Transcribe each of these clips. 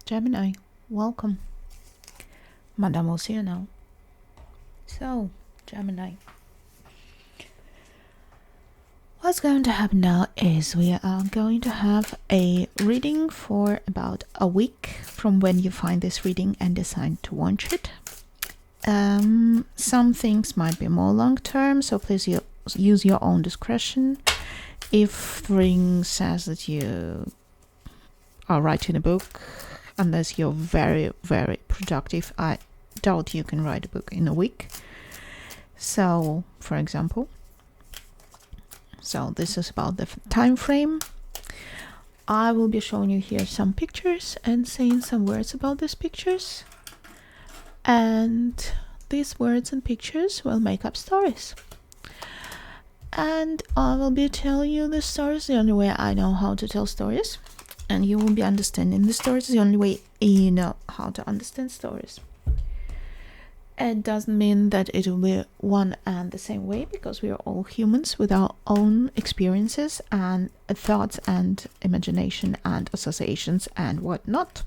Gemini, welcome. Madame will see you now. So, Gemini, what's going to happen now is we are going to have a reading for about a week from when you find this reading and decide to watch it. Some things might be more long term, so please use your own discretion. If the reading says that you are writing a book, unless you're very, very productive, I doubt you can write a book in a week. So, for example, this is about the time frame. I will be showing you here some pictures and saying some words about these pictures. And these words and pictures will make up stories. And I will be telling you the stories the only way I know how to tell stories. And you will be understanding the stories the only way you know how to understand stories. It doesn't mean that it will be one and the same way, because we are all humans with our own experiences and thoughts and imagination and associations and whatnot.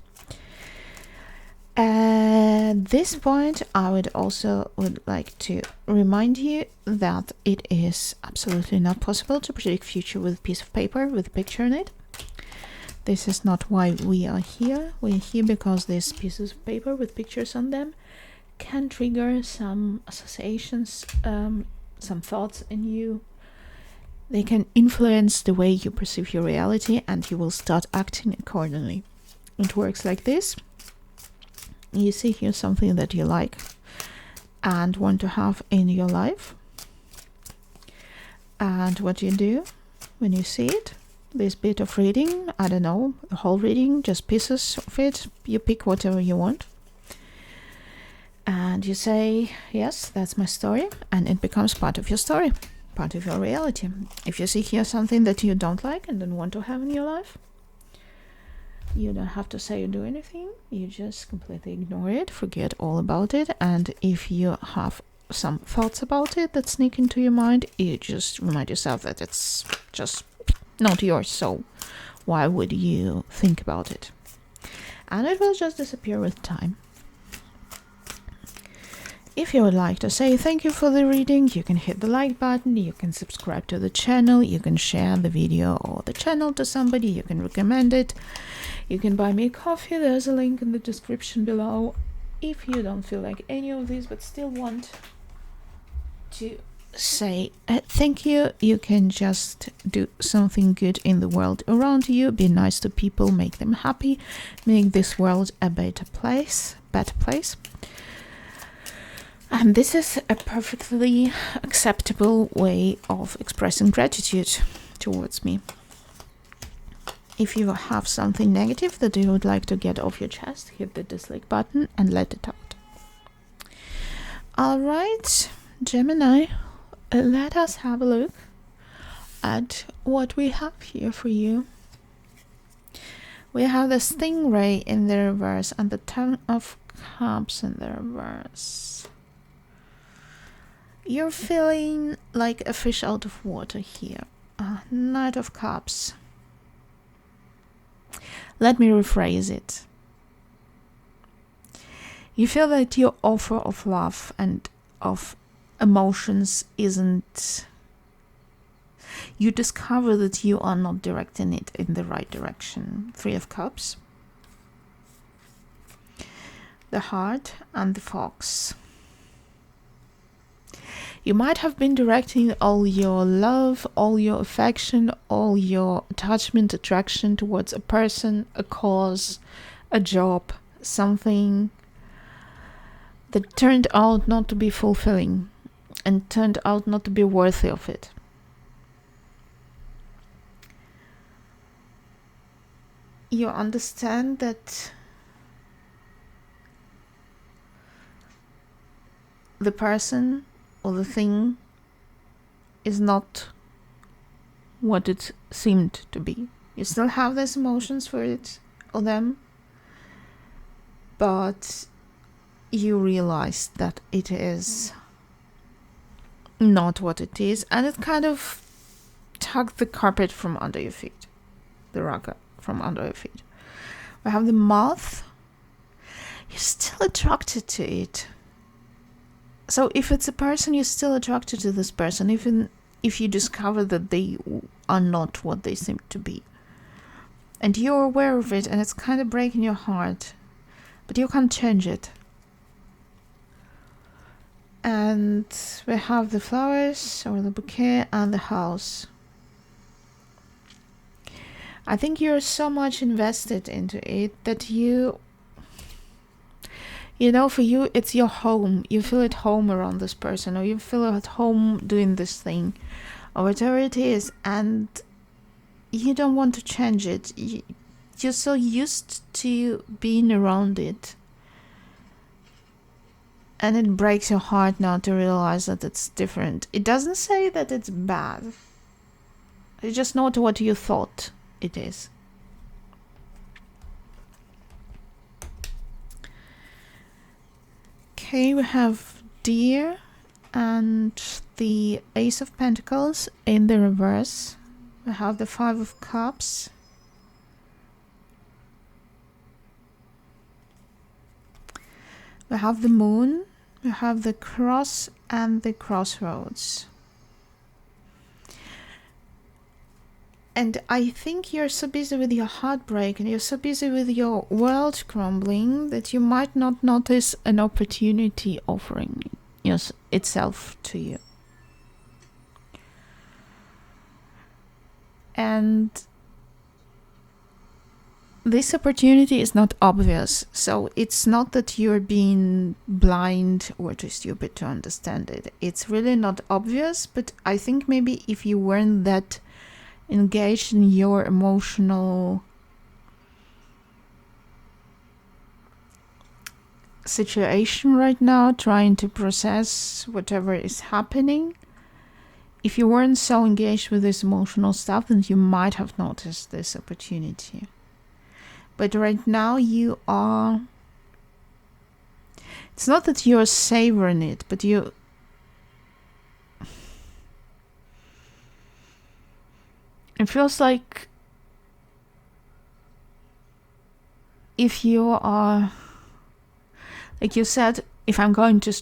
At this point, I would like to remind you that it is absolutely not possible to predict future with a piece of paper with a picture in it. This is not why we are here. We're here because these pieces of paper with pictures on them can trigger some associations, some thoughts in you. They can influence the way you perceive your reality, and you will start acting accordingly. It works like this. You see here something that you like and want to have in your life. And what you do when you see it, this bit of reading, I don't know, the whole reading, just pieces of it, you pick whatever you want. And you say, yes, that's my story, and it becomes part of your story, part of your reality. If you see here something that you don't like and don't want to have in your life, you don't have to say or do anything. You just completely ignore it, forget all about it. And if you have some thoughts about it that sneak into your mind, you just remind yourself that it's just not yours. So why would you think about it? And it will just disappear with time. If you would like to say thank you for the reading, you can hit the like button, you can subscribe to the channel, you can share the video or the channel to somebody, you can recommend it, you can buy me a coffee, there's a link in the description below. If you don't feel like any of these but still want to say thank you, you can just do something good in the world around you, be nice to people, make them happy, make this world a better place. And this is a perfectly acceptable way of expressing gratitude towards me. If you have something negative that you would like to get off your chest, hit the dislike button and let it out. Alright, Gemini, let us have a look at what we have here for you. We have the stingray in the reverse and the Ten of Cups in the reverse. You're feeling like a fish out of water here. Knight of Cups. Let me rephrase it. You feel that your offer of love and of emotions isn't... You discover that you are not directing it in the right direction. Three of Cups. The Heart and the Fox. You might have been directing all your love, all your affection, all your attachment, attraction towards a person, a cause, a job, something that turned out not to be fulfilling and turned out not to be worthy of it. You understand that the person or the thing is not what it seemed to be. You still have these emotions for it or them, but you realize that it is not what it is, and it kind of tugged the carpet from under your feet, the rug from under your feet. We have the Moth you're still attracted to it. So if it's a person, you're still attracted to this person, even if you discover that they are not what they seem to be. And you're aware of it, and it's kind of breaking your heart, but you can't change it. And we have the flowers, or the bouquet, and the house. I think you're so much invested into it that you know, for you, it's your home. You feel at home around this person, or you feel at home doing this thing, or whatever it is, and you don't want to change it. You're so used to being around it. And it breaks your heart now to realize that it's different. It doesn't say that it's bad. It's just not what you thought it is. Okay, we have Deer and the Ace of Pentacles in the reverse. We have the Five of Cups. We have the Moon. We have the Cross and the Crossroads. And I think you're so busy with your heartbreak and you're so busy with your world crumbling that you might not notice an opportunity offering itself to you. And this opportunity is not obvious. So it's not that you're being blind or too stupid to understand it. It's really not obvious, but I think maybe if you weren't that engaged in your emotional situation right now, trying to process whatever is happening, if you weren't so engaged with this emotional stuff, then you might have noticed this opportunity. But right now you are, it's not that you're savoring it, but it feels like if you are, like you said, if I'm going to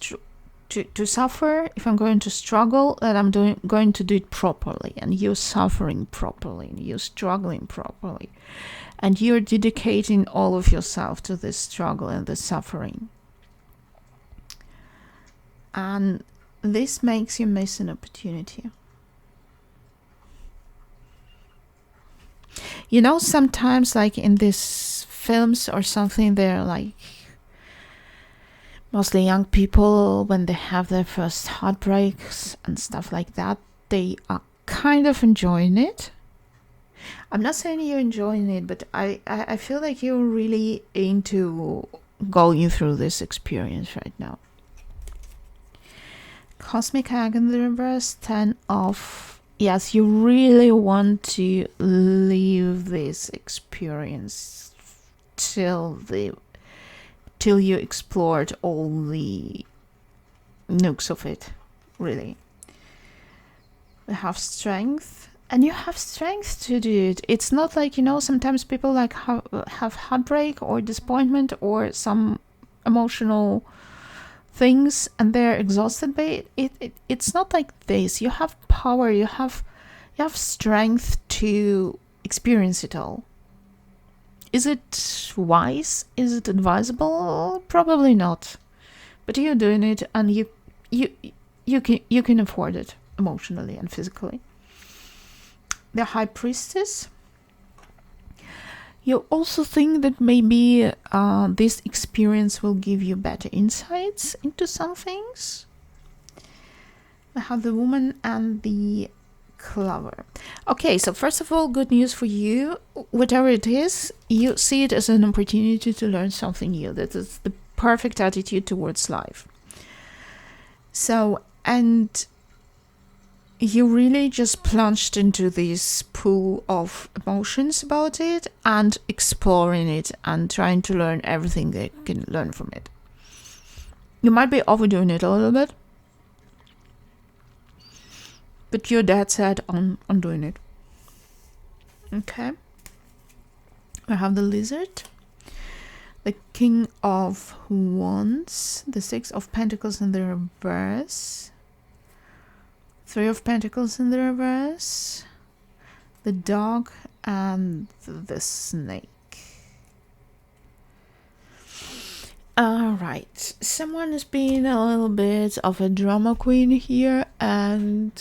suffer, if I'm going to struggle, that I'm going to do it properly. And you're suffering properly, and you're struggling properly. And you're dedicating all of yourself to this struggle and this suffering. And this makes you miss an opportunity. You know, sometimes like in these films or something, they're like mostly young people when they have their first heartbreaks and stuff like that, they are kind of enjoying it. I'm not saying you're enjoying it, but I feel like you're really into going through this experience right now. Cosmic Egg in the reverse, 10 of... Yes, you really want to live this experience till you explored all the nooks of it, really. We have Strength, and you have strength to do it. It's not like, you know, sometimes people like have heartbreak or disappointment or some emotional things and they're exhausted by it. It's not like this. You have power, you have strength to experience it all. Is it wise? Is it advisable? Probably not. But you're doing it, and you can afford it emotionally and physically. The High Priestess. You also think that maybe this experience will give you better insights into some things. I have the Woman and the Clover. Okay, so first of all, good news for you. Whatever it is, you see it as an opportunity to learn something new. That is the perfect attitude towards life. So, and you really just plunged into this pool of emotions about it and exploring it and trying to learn everything that you can learn from it. You might be overdoing it a little bit, but you're dead set on doing it. Okay. I have the Lizard, the King of Wands, the Six of Pentacles in the reverse, Three of Pentacles in the reverse, the dog, and the snake. Alright, someone is being a little bit of a drama queen here, and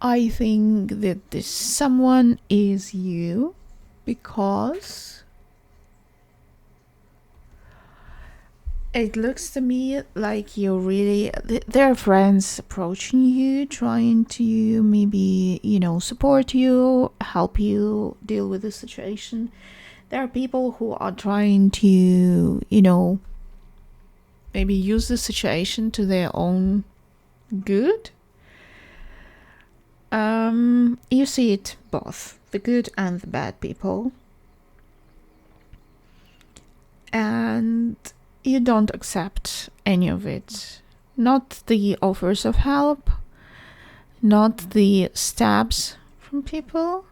I think that this someone is you, because it looks to me like you're really, there are friends approaching you, trying to maybe, support you, help you deal with the situation. There are people who are trying to, maybe use the situation to their own good. You see it both, the good and the bad people. And you don't accept any of it. Not the offers of help, not the stabs from people.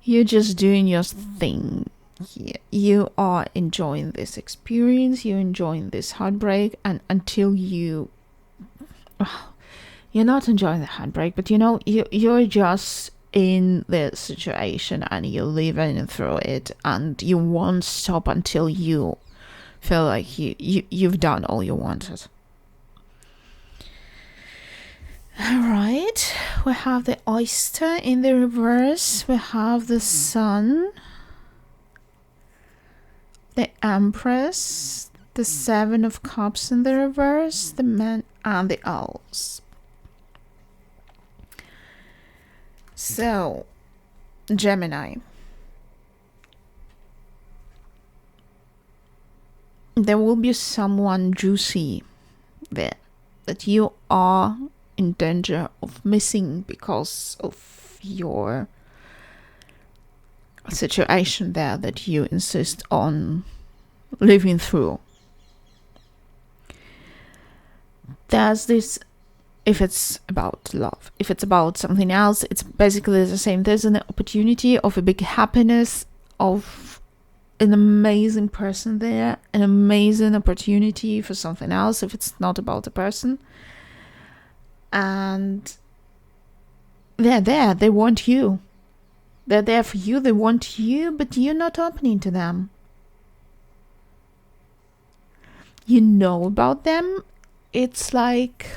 You're just doing your thing. You are enjoying this experience, you're enjoying this heartbreak, and until you're not enjoying the heartbreak, but you're just in the situation and you're living through it, and you won't stop until you feel like you've done all you wanted. Alright, we have the oyster in the reverse, we have the sun, the Empress, the Seven of Cups in the reverse, the Man, and the Owls. So, Gemini. There will be someone juicy there that you are in danger of missing because of your situation there that you insist on living through. There's this, if it's about love, if it's about something else, it's basically the same. There's an opportunity of a big happiness, of an amazing person there, an amazing opportunity for something else if it's not about a person. And they're there, they want you. They're there for you, they want you, but you're not opening to them. You know about them. It's like,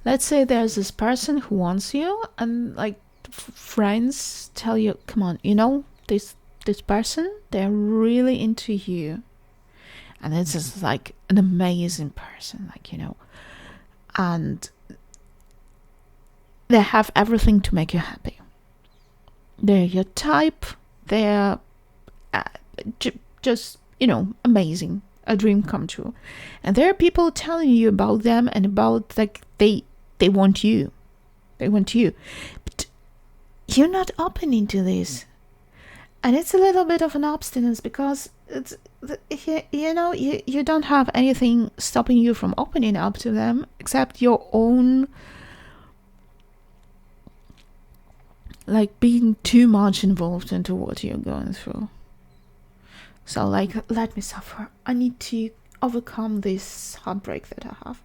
let's say there's this person who wants you, and like friends tell you, come on, this person, they're really into you, and it's just like an amazing person, and they have everything to make you happy. They're your type. They're just amazing, a dream come true. And there are people telling you about them and about they want you. They want you. But you're not opening to this. And it's a little bit of an obstinance because it's you don't have anything stopping you from opening up to them except your own, like, being too much involved into what you're going through. So let me suffer. I need to overcome this heartbreak that I have.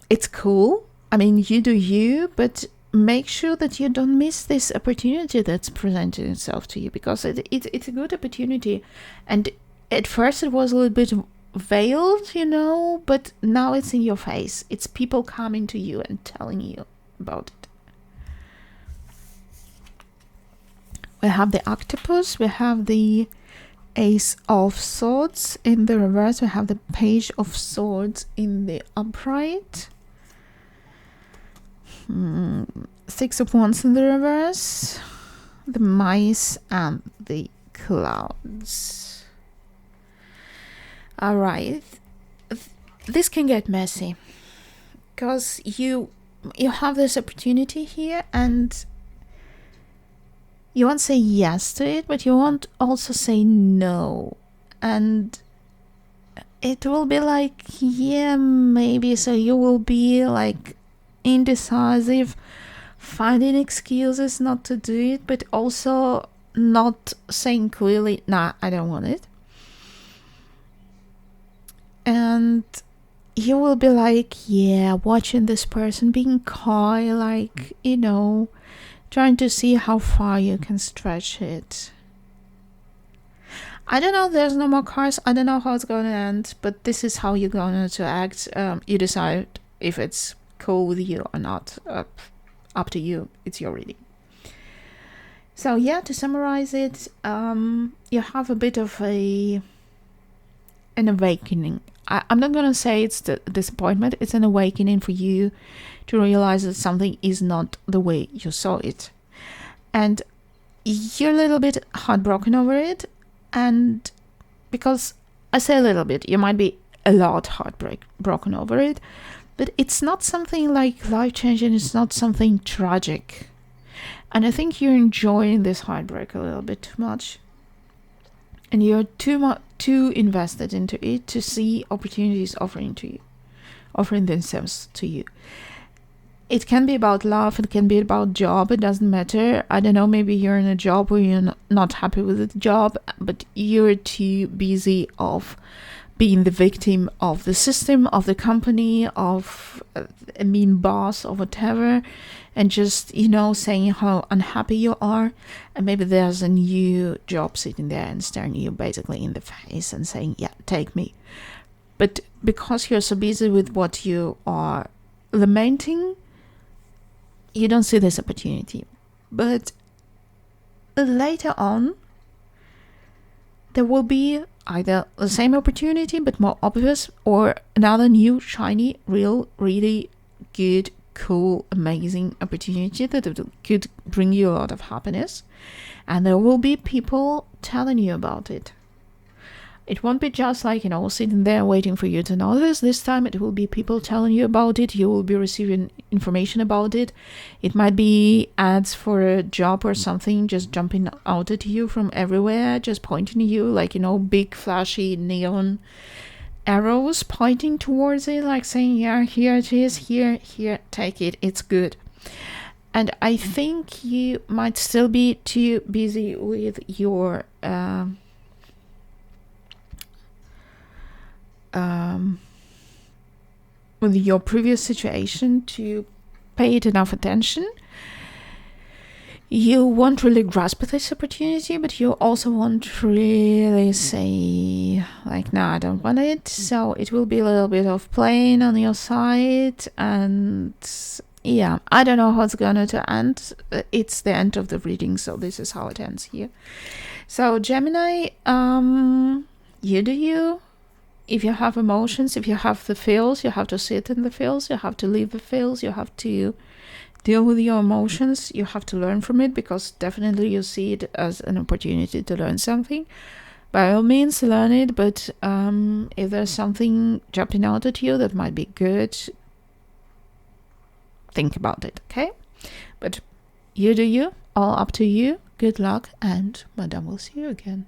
It's cool. I mean, you do you, but make sure that you don't miss this opportunity that's presented itself to you, because it's a good opportunity. And at first it was a little bit veiled, but now it's in your face. It's people coming to you and telling you about it. We have the octopus, we have the Ace of Swords in the reverse, we have the Page of Swords in the upright, Six of Wands in the reverse, the Mice, and the Clouds. Alright, this can get messy because you have this opportunity here, and you won't say yes to it, but you won't also say no. And it will be like, yeah, maybe. So you will be like indecisive finding excuses not to do it, but also not saying clearly, nah, I don't want it. And you will be like, yeah, watching this person being coy, like, trying to see how far you can stretch it. I don't know, there's no more cards. I don't know how it's going to end, but this is how you're going to act. You decide if it's cool with you or not. Up to you. It's your reading. So yeah, to summarize it, you have a bit of an awakening. I'm not going to say it's the disappointment. It's an awakening for you to realize that something is not the way you saw it. And you're a little bit heartbroken over it. And because I say a little bit, you might be a lot heartbroken over it. But it's not something like life-changing. It's not something tragic. And I think you're enjoying this heartbreak a little bit too much. And you're too invested into it to see opportunities offering themselves to you. It can be about love, it can be about job, it doesn't matter. I don't know, maybe you're in a job where you're not happy with the job, but you're too busy of being the victim of the system, of the company, of a mean boss or whatever, and just, saying how unhappy you are. And maybe there's a new job sitting there and staring you basically in the face and saying, yeah, take me. But because you're so busy with what you are lamenting, you don't see this opportunity. But later on, there will be either the same opportunity but more obvious, or another new, shiny, real, really good, cool, amazing opportunity that could bring you a lot of happiness. And there will be people telling you about it. It won't be just like, sitting there waiting for you to know this. This time it will be people telling you about it. You will be receiving information about it. It might be ads for a job or something just jumping out at you from everywhere, just pointing at you like, big flashy neon arrows pointing towards it, like saying, yeah, here it is, here, take it, it's good. And I think you might still be too busy with your previous situation to pay it enough attention. You won't really grasp this opportunity, but you also won't really say like, no, I don't want it. So it will be a little bit of playing on your side. And yeah, I don't know how it's going to end. It's the end of the reading, so this is how it ends here. So Gemini, you do you. If you have emotions, if you have the feels, you have to sit in the feels, you have to leave the feels, you have to deal with your emotions, you have to learn from it, because definitely you see it as an opportunity to learn something. By all means, learn it, but if there's something jumping out at you that might be good, think about it, okay? But you do you, all up to you. Good luck, and Madame will see you again.